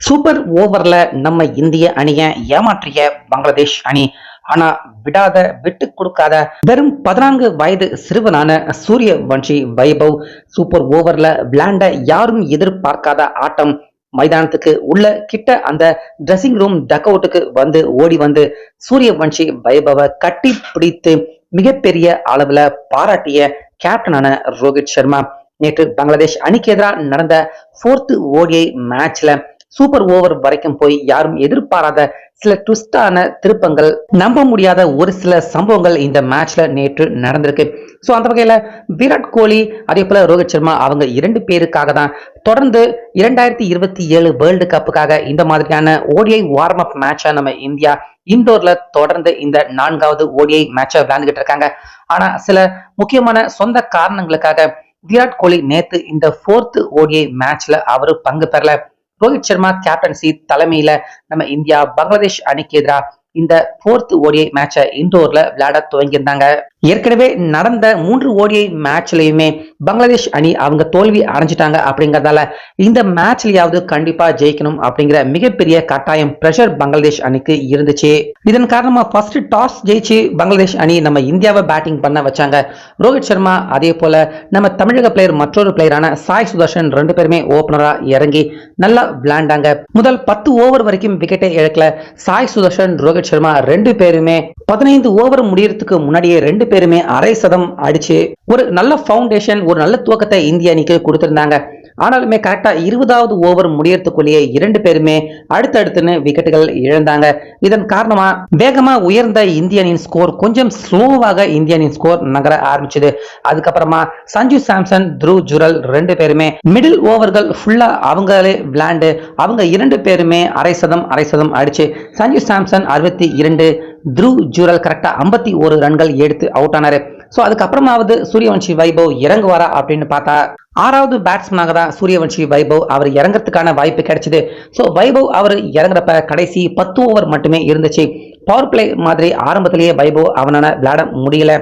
Super ஓவர்ல நம்ம இந்திய அணியை ஏமாற்றிய பங்களாதேஷ் அணி. ஆனா விட்டு கொடுக்காத வெறும் 14 வயது சிறுவனான சூரியவன்ஷி வைபவ் சூப்பர் ஓவர்ல விளையாண்ட யாரும் எதிர்பார்க்காத ஆட்டம். மைதானத்துக்கு உள்ள கிட்ட அந்த ட்ரெஸ்ஸிங் ரூம் டக் அவுட்டுக்கு ஓடி வந்து சூரியவன்ஷி வைபவ கட்டி பிடித்து மிகப்பெரிய அளவுல பாராட்டிய கேப்டனான ரோஹித் சர்மா. நேற்று பங்களாதேஷ் அணிக்கு எதிராக நடந்த 4th ODI மேட்ச்ல சூப்பர் ஓவர் வரைக்கும் போய் யாரும் எதிர்பாராத சில ட்விஸ்டான திருப்பங்கள், நம்ப முடியாத ஒரு சில சம்பவங்கள் இந்த மேட்ச்ல நேற்று நடந்திருக்கு. ஸோ அந்த வகையில விராட் கோலி அதே போல ரோஹித் சர்மா அவங்க 2 பேருக்காக தான் தொடர்ந்து 2027 வேர்ல்டு கப்புக்காக இந்த மாதிரியான ஓடிஐ வார்ம் அப் மேட்சை நம்ம இந்தியா இண்டோர்ல தொடர்ந்து இந்த 4வது ODI மேட்சை விளையாண்டுகிட்டு இருக்காங்க. ஆனா சில முக்கியமான சொந்த காரணங்களுக்காக விராட் கோலி நேத்து இந்த 4th ODI மேட்ச்ல அவரு பங்கு பெறல. ரோஹித் சர்மா கேப்டன்சி தலைமையில நம்ம இந்தியா பங்களாதேஷ் அணிக்கு எதிராக இந்த 4th ODI மேட்சை இண்டோர்ல விளையாட துவங்கியிருந்தாங்க. ஏற்கனவே நடந்த 3 ODI மேட்ச்லயுமே பங்களாதேஷ் அணி அவங்க தோல்வி அடைஞ்சிட்டாங்க. அப்படிங்கறதால இந்த மேட்ச்லயாவது கண்டிப்பா ஜெயிக்கணும் அப்படிங்கிற மிகப்பெரிய கட்டாயம் பிரஷர் பங்களாதேஷ் அணிக்கு இருந்துச்சு. இதன் காரணமா ஃபர்ஸ்ட் டாஸ் ஜெயிச்சு பங்களாதேஷ் அணி நம்ம இந்தியாவை பேட்டிங் பண்ண வச்சாங்க. ரோஹித் சர்மா அதே போல நம்ம தமிழக பிளேயர் மற்றொரு பிளேயரான சாய் சுதர்ஷன் 2 பேருமே ஓபனரா இறங்கி நல்லா விளையாண்டாங்க. முதல் 10 ஓவர் வரைக்கும் விக்கெட்டை இழக்கல சாய் சுதர்ஷன், ரோஹித் சர்மா 2 பேருமே 15 ஓவர் முடியறதுக்கு முன்னாடியே 2 பேருமே அரை சதம் அடிச்சு ஒரு நல்ல பவுண்டேஷன், ஒரு நல்ல துவக்கத்தை இந்திய அணிக்கு கொடுத்திருந்தாங்க. ஆனாலுமே கரெக்டா 20வது ஓவர் முடியறதுக்குள்ளேயே 2 பேருமே அடுத்தடுத்துன்னு விக்கெட்டுகள் இழந்தாங்க. இதன் காரணமா வேகமா உயர்ந்த இந்திய அணியின் ஸ்கோர் கொஞ்சம் ஸ்லோவாக இந்திய அணியின் ஸ்கோர் நகர ஆரம்பிச்சது. அதுக்கப்புறமா சஞ்சு சாம்சன், த்ருவ் ஜுரல் 2 பேருமே மிடில் ஓவர்கள் ஃபுல்லா அவங்களே விளையாண்டு அவங்க 2 பேருமே அரை சதம் அடிச்சு சஞ்சு சாம்சன் 62, த்ருவ் ஜுரல் கரெக்டா 51 ரன்கள் எடுத்து அவுட் ஆனாரு. சோ அதுக்கப்புறமாவது சூரியவன்ஷி வைபவ் இறங்குவாரா அப்படின்னு பார்த்தா 6வது பேட்ஸ்மேனாக தான் சூரியவன்ஷி வைபவ் அவர் இறங்குறதுக்கான வாய்ப்பு கிடைச்சது. சோ வைபவ் அவர் இறங்குறப்ப கடைசி 10 ஓவர் மட்டுமே இருந்துச்சு. பவர் பிளே மாதிரி ஆரம்பத்திலேயே வைபவ் அவனால விளையாட முடியல.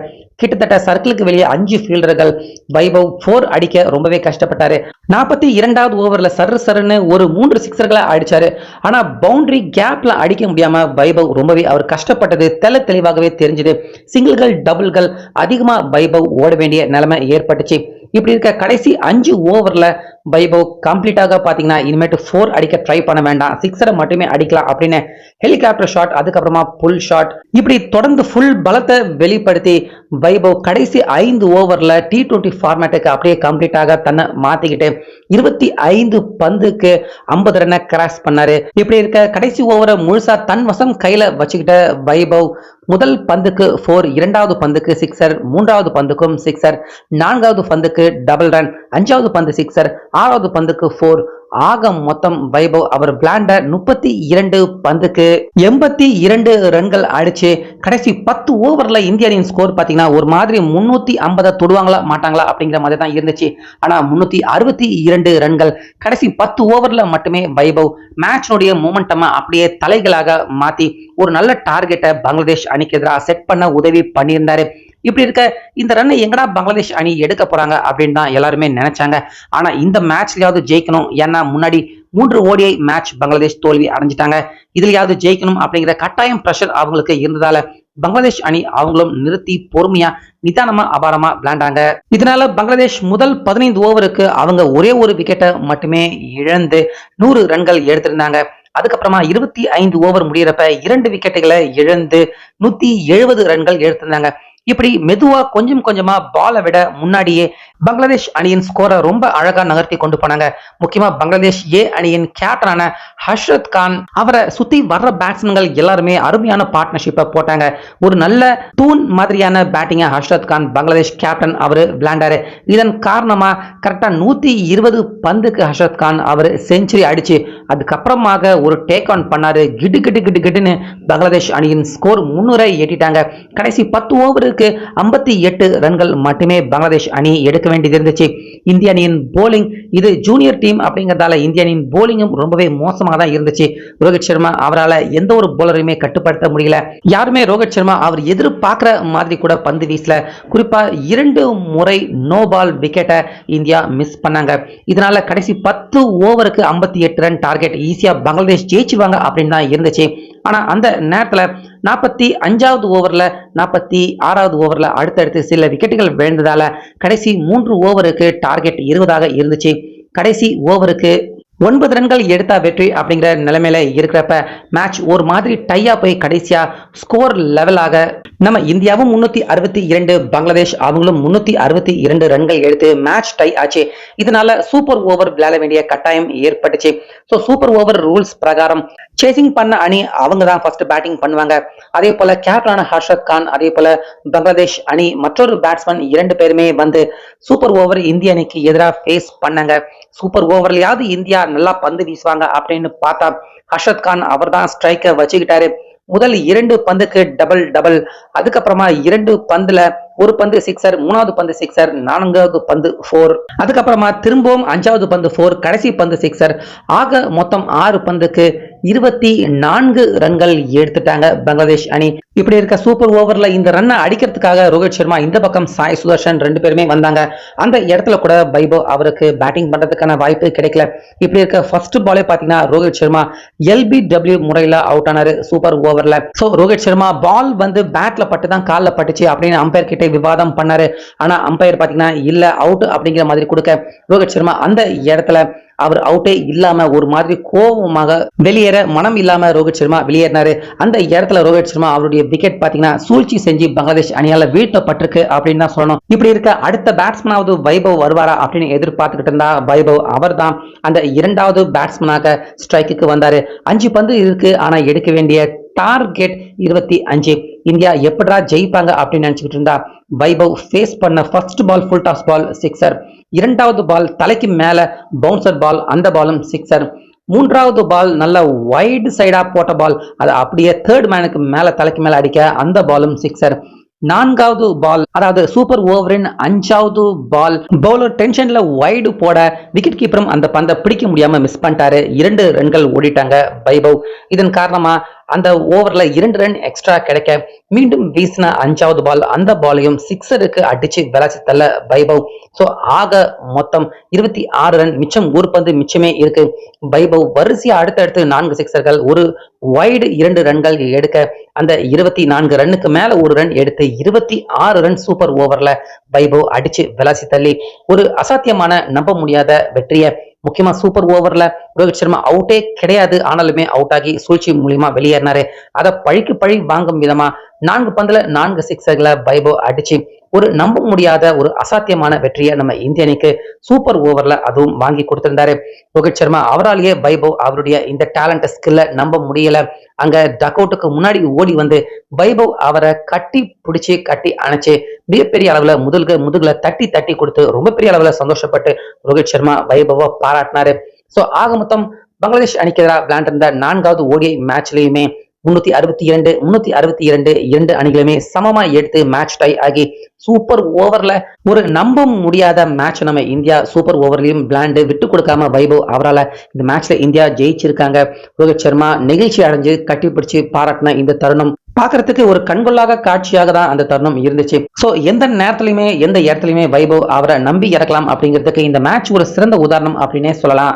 கிட்டத்தட்ட சர்க்கிளுக்கு வெளியே 5 ஃபீல்டர்கள் வைபவ் 4 அடிக்க ரொம்பவே கஷ்டப்பட்டாரு. 42வது ஓவர்ல சருன்னு ஒரு 3 சிக்ஸர்களை அடிச்சாரு. ஆனா பவுண்டரி கேப்ல அடிக்க முடியாம வைபவ் ரொம்பவே அவர் கஷ்டப்பட்டது தெளிவாகவே தெரிஞ்சது. சிங்கிள்கள், டபுள்கள் அதிகமா வைபவ் ஓட வேண்டிய நிலைமை ஏற்பட்டுச்சு. இப்படி இருக்க கடைசி 5 ஓவர்ல வைபவ் கம்ப்ளீட்டாக பாத்தீங்கன்னா இனிமேட்டு 4 அடிக்க ட்ரை பண்ண வேண்டாம், 6 மட்டுமே அடிக்கலாம் அப்படின்னு ஹெலிகாப்டர் ஷாட், அதுக்கப்புறமா புல் ஷாட், இப்படி தொடர்ந்து ஃபுல் பலத்தை வெளிப்படுத்தி வைபவ் கடைசி 5 ஓவர்ல T20 ஃபார்மேட்டுக்கு அப்படியே கம்ப்ளீட்டாக தன்னை மாத்திக்கிட்டு 25 பந்துக்கு 50 ரன்னை கிராஸ் பண்ணாரு. இப்படி இருக்க கடைசி ஓவரை முழுசா தன் வசம் கையில வச்சுக்கிட்ட வைபவ் முதல் பந்துக்கு 4, 2வது பந்துக்கு 6, 3வது பந்துக்கும் 6, 4வது பந்துக்கு டபுள் ரன், 5வது பந்து 6, 6வது பந்துக்கு 4, ஆக மொத்தம் வைபவ் அவர் விளையாண்ட 32 பந்துக்கு 82 ரன்கள் அடிச்சு கடைசி 10 ஓவர்ல இந்திய அணியின் ஸ்கோர் பாத்தீங்கன்னா ஒரு மாதிரி 350 தொடுவாங்களா மாட்டாங்களா அப்படிங்கிற மாதிரி தான் இருந்துச்சு. ஆனா 362 ரன்கள் கடைசி 10 ஓவர்ல மட்டுமே வைபவ் மேட்ச்னுடைய மொமெண்டமா அப்படியே தலைகளாக மாத்தி ஒரு நல்ல டார்கெட்டை பங்களாதேஷ் அணிக்கு எதிராக செட் பண்ண உதவி பண்ணியிருந்தாரு. இப்படி இருக்க இந்த ரன்னை எங்கடா பங்களாதேஷ் அணி எடுக்க போறாங்க அப்படின்னு தான் எல்லாருமே நினைச்சாங்க. ஆனா இந்த மேட்ச்லயாவது ஜெயிக்கணும், ஏன்னா முன்னாடி 3 ODI மேட்ச் பங்களாதேஷ் தோல்வி அடைஞ்சிட்டாங்க. இதுலயாவது ஜெயிக்கணும் அப்படிங்கிற கட்டாயம் பிரஷர் அவங்களுக்கு இருந்ததால பங்களாதேஷ் அணி அவங்களும் நிறுத்தி பொறுமையா நிதானமா அபாரமா விளையாண்டாங்க. இதனால பங்களாதேஷ் முதல் 15 ஓவருக்கு அவங்க ஒரே ஒரு விக்கெட்டை மட்டுமே இழந்து 100 ரன்கள் எடுத்திருந்தாங்க. அதுக்கப்புறமா 25 ஓவர் முடியறப்ப 2 விக்கெட்டுகளை இழந்து 170 ரன்கள் எடுத்திருந்தாங்க. இப்படி மெதுவா கொஞ்சம் கொஞ்சமா பாலை விட முன்னாடியே பங்களாதேஷ் அணியின் ஸ்கோரை ரொம்ப அழகா நகர்த்தி கொண்டு போனாங்க. முக்கியமா பங்களாதேஷ் ஏ அணியின் கேப்டனான ஹஷ்ரத் கான் அவரை சுத்தி வர்ற பேட்ஸ்மேன்கள் எல்லாருமே அருமையான பார்ட்னர்ஷிப்பை போட்டாங்க. ஒரு நல்ல தூண் மாதிரியான பேட்டிங்கா ஹஷ்ரத் கான் பங்களாதேஷ் கேப்டன் அவரு விளையாண்டாரு. இதன் காரணமா கரெக்டா 120 பந்துக்கு ஹஷ்ரத் கான் அவர் செஞ்சுரி அடிச்சு அதுக்கப்புறமாக ஒரு டேக் ஆன் பண்ணாரு. கிடுன்னு பங்களாதேஷ் அணியின் ஸ்கோர் 300 எட்டிட்டாங்க. கடைசி 10 ஓவருக்கு 58 ரன்கள் மட்டுமே பங்களாதேஷ் அணி எடுக்க வேண்டியது இருந்துச்சு. இந்திய அணியின் போலிங் இது ஜூனியர் டீம் அப்படிங்கறதால இந்திய அணியின் போலிங்கும் ரொம்பவே மோசமா கஷ்டமாக தான் இருந்துச்சு. ரோஹித் சர்மா அவரால் எந்த ஒரு போலரையுமே கட்டுப்படுத்த முடியல. யாருமே ரோஹித் சர்மா அவர் எதிர்பார்க்கிற மாதிரி கூட பந்து வீசல. குறிப்பா 2 முறை நோ பால் விக்கெட்டை இந்தியா மிஸ் பண்ணாங்க. இதனால கடைசி 10 ஓவருக்கு 58 ரன் டார்கெட் ஈஸியா பங்களாதேஷ் ஜெயிச்சுவாங்க அப்படின்னு தான் இருந்துச்சு. ஆனா அந்த நேரத்துல 45வது ஓவர்ல 46வது ஓவர்ல அடுத்தடுத்து சில விக்கெட்டுகள் விழுந்ததால கடைசி 3 ஓவருக்கு டார்கெட் 20ஆக இருந்துச்சு. கடைசி ஓவருக்கு 9 ரன்கள் எடுத்தா வெற்றி அப்படிங்கிற நிலைமையில இருக்கிறப்ப மேட்ச் ஒரு மாதிரி டையா போய் கடைசியா ஸ்கோர் லெவலாக நம்ம இந்தியாவும் 362, பங்களாதேஷ் அவங்களும் 362 ரன்கள் எடுத்து மேட்ச் டை ஆச்சு. இதனால சூப்பர் ஓவர் விளையாட வேண்டிய கட்டாயம் ஏற்பட்டுச்சு. ஸோ சூப்பர் ஓவர் ரூல்ஸ் பிரகாரம் சேசிங் பண்ண அணி அவங்க தான் ஃபர்ஸ்ட் பேட்டிங் பண்ணுவாங்க. அதே போல கேப்டனான ஹர்ஷத் கான், அதே போல பங்களாதேஷ் அணி மற்றொரு பேட்ஸ்மேன் 2 பேருமே வந்து சூப்பர் ஓவர் இந்திய அணிக்கு எதிராக ஃபேஸ் பண்ணாங்க. சூப்பர் ஓவர்லயாவது இந்தியா நல்லா பந்து வீசுவாங்க அப்படின்னு பார்த்தா ஹர்ஷத் கான் அவர் தான் ஸ்ட்ரைக்கை வச்சுக்கிட்டாரு. முதல் 2 பந்துக்கு டபுள், அதுக்கப்புறமா 2 பந்துல ஒரு பந்து சிக்ஸர், 3வது பந்து சிக்ஸர், 4வது பந்து 4, அதுக்கப்புறமா திரும்பவும் 5வது பந்து 4, கடைசி பந்து சிக்ஸர். ஆக மொத்தம் 6 பந்துக்கு 24 ரன்கள் எடுத்துட்டாங்க பங்களாதேஷ் அணி. இப்படி இருக்க சூப்பர் ஓவர்ல இந்த ரன்னை அடிக்கிறதுக்காக ரோஹித் சர்மா இந்த பக்கம் சாய் சுதர்ஷன் 2 பேருமே வந்தாங்க. அந்த இடத்துல கூட வைபவ் அவருக்கு பேட்டிங் பண்றதுக்கான வாய்ப்பு கிடைக்கல. இப்படி இருக்க ஃபர்ஸ்ட் பாலே பாத்தீங்கன்னா ரோஹித் சர்மா LBW முறையில அவுட் ஆனாரு சூப்பர் ஓவர்ல. சோ ரோஹித் சர்மா பால் வந்து பேட்ல பட்டு தான் கால்ல பட்டுச்சு அப்படின்னு அம்பையர் கிட்ட விவாதம் பண்ணாரு. ஆனா அம்பையர் பாத்தீங்கன்னா இல்ல அவுட் அப்படிங்கிற மாதிரி கொடுக்க ரோஹித் சர்மா அந்த இடத்துல அவர் அவுட்டே இல்லாம ஒரு மாதிரி கோபமாக வெளியேற மனம் இல்லாம ரோஹித் சர்மா வெளியேறினாரு. அந்த இடத்துல ரோஹித் சர்மா அவருடைய விக்கெட் பாத்தீங்கன்னா சூழ்ச்சி செஞ்சு பங்களாதேஷ் அணியால வீழ்த்தப்பட்டிருக்கு அப்படின்னு தான் சொல்லணும். இப்படி இருக்க அடுத்த பேட்ஸ்மேனாவது வைபவ் வருவாரா அப்படின்னு எதிர்பார்த்துக்கிட்டு இருந்தா வைபவ் அவர் தான் அந்த 2வது பேட்ஸ்மேனாக ஸ்ட்ரைக்கு வந்தாரு. 5 பந்து இருக்கு ஆனா எடுக்க வேண்டிய டார்கெட் 25. இந்தியா எப்படா ஜெயிப்பாங்க அப்படின்னு நினைச்சுக்கிட்டு இருந்தா வைபவ் ஃபேஸ் பண்ண first ball full toss ball sixer, 2வது பால் தலைக்கு மேல பவுன்சர் பால், அந்த பாலும் சிக்ஸர், 3வது பால் நல்ல வைடு சைடா போட்ட பால் அது அப்படியே 3rd மேனுக்கு மேல தலைக்கு மேல அடிக்க அந்த பாலும் சிக்ஸர், 4வது பால் அதாவது சூப்பர் ஓவரின் 5வது பால் பவுலர் டென்ஷன்ல வைடு போட விக்கெட் கீப்பரும் அந்த பந்தை பிடிக்க முடியாம மிஸ் பண்ணிட்டாரு. 2 ரன்கள் ஓடிட்டாங்க வைபவ். இதன் காரணமா அந்த ஓவர்ல 2 ரன் எக்ஸ்ட்ரா கிடைக்க மீண்டும் வீசின 5வது பால் அந்த பாலையும் சிக்ஸருக்கு அடிச்சு விளாசி தள்ள வைபவ். சோ ஆக மொத்தம் 26 ரன் மிச்சம், ஒரு பந்து மிச்சமே இருக்கு. வைபவ் வரிசையா அடுத்தடுத்து 4 சிக்ஸர்கள், ஒரு வைடு 2 ரன்கள் எடுக்க அந்த 24 ரன்னுக்கு மேல ஒரு ரன் எடுத்து 26 ரன் சூப்பர் ஓவர்ல வைபவ் அடிச்சு விளாசி தள்ளி ஒரு அசாத்தியமான நம்ப முடியாத வெற்றியை, முக்கியமா சூப்பர் ஓவர்ல ரோஹித் சர்மா அவுட்டே கிடையாது ஆனாலுமே அவுட் ஆகி சூழ்ச்சி மூலியமா வெளியேறினாரு. அதை பழிக்கு பழி வாங்கும் விதமா 4 பந்துல 4 சிக்ஸர்களை வைபவ் அடிச்சு ஒரு நம்ப முடியாத ஒரு அசாத்தியமான வெற்றியை நம்ம இந்திய அணிக்கு சூப்பர் ஓவர்ல அதுவும் வாங்கி கொடுத்திருந்தாரு. ரோஹித் சர்மா அவராலேயே வைபவ் அவருடைய இந்த டேலண்ட் ஸ்கில்ல நம்ப முடியல. அங்க டக் அவுட்டுக்கு முன்னாடி ஓடி வந்து வைபவ் அவரை கட்டி பிடிச்சி கட்டி அணைச்சு மிகப்பெரிய அளவுல முதுகுல தட்டி தட்டி கொடுத்து ரொம்ப பெரிய அளவுல சந்தோஷப்பட்டு ரோஹித் சர்மா வைபவ பாராட்டினாரு. சோ ஆக மொத்தம் பங்களாதேஷ் அணிக்கு எதிராக விளையாண்டிருந்த 4வது ODI மேட்ச்லயுமே 362 2 அணிகளுமே சமமா எடுத்து மேட்ச் டை ஆகி சூப்பர் ஓவர்ல ஒரு நம்ப முடியாத மேட்ச் நம்ம இந்தியா சூப்பர் ஓவர்லயும் விளையாண்டு விட்டு கொடுக்காம வைபவ் அவரால் இந்த மேட்ச்ல இந்தியா ஜெயிச்சிருக்காங்க. ரோஹித் சர்மா நெகிழ்ச்சி அடைஞ்சு கட்டிப்பிடிச்சு பாராட்டின இந்த தருணம் பாக்குறதுக்கு ஒரு கண்கொள்ளாத காட்சியாக தான் அந்த தருணம் இருந்துச்சு. சோ எந்த நேரத்திலுமே எந்த இடத்துலயுமே வைபவ் அவரை நம்பி இறக்கலாம் அப்படிங்கிறதுக்கு இந்த மேட்ச் ஒரு சிறந்த உதாரணம் அப்படின்னே சொல்லலாம்.